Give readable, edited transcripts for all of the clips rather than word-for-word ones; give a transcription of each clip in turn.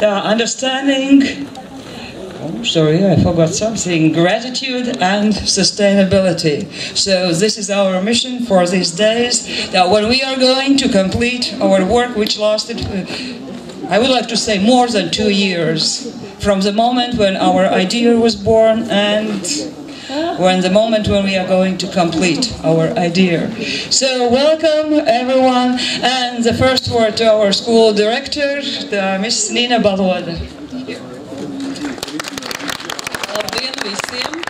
understanding, sorry, I forgot something, gratitude and sustainability. So this is our mission for these days, that when we are going to complete our work, which lasted, I would like to say, more than 2 years, from the moment when our idea was born and the moment when we are going to complete our idea. So welcome everyone, and the first word to our school director, Miss Nina Balode. Labdien visiem!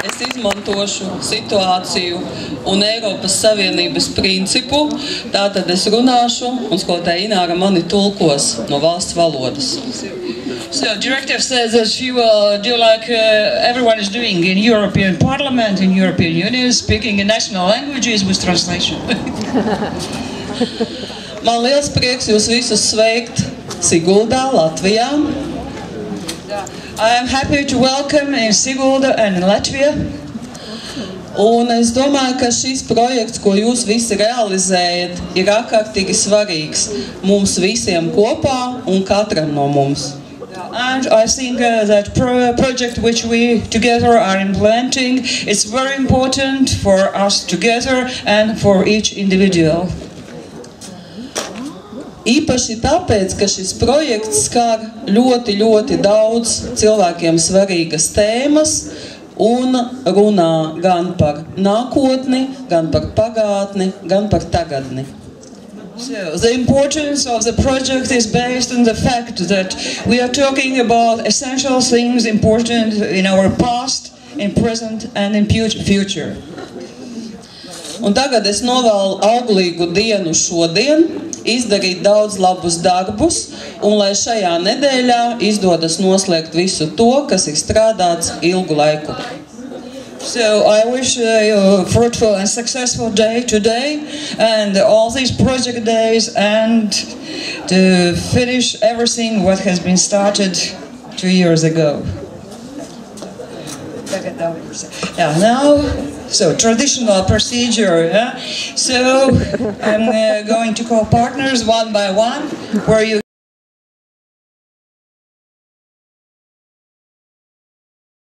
Es izmantošu situāciju un Eiropas Savienības principu, tātad es runāšu un skolotāja Ināra mani tulkos no valsts valodas. So, director says that she will do like everyone is doing in European Parliament, in European Union, speaking in national languages with translation. Man liels prieks jūs visus sveikt Siguldā, Latvijā. I am happy to welcome in Sigulda and in Latvia. Un es domāju, ka šis projekts, ko jūs visi realizējat, ir ārkārtīgi svarīgs mums visiem kopā un katram no mums. And I think that project which we together are implementing is very important for us together and for each individual. Īpaši tāpēc, ka šis projekts skar ļoti daudz cilvēkiem svarīgas tēmas un runā gan par nākotni, gan par pagātni, gan par tagadni. So, the importance of the project is based on the fact that we are talking about essential things important in our past, in present and in future. Un tagad es novēlu auglīgu dienu šodien, izdarīt daudz labus darbus, un lai šajā nedēļā izdodas noslēgt visu to, kas ir strādāts ilgu laiku. So I wish you a fruitful and successful day today and all these project days, and to finish everything what has been started 2 years ago. Now, so traditional procedure. So I'm going to call partners one by one, where you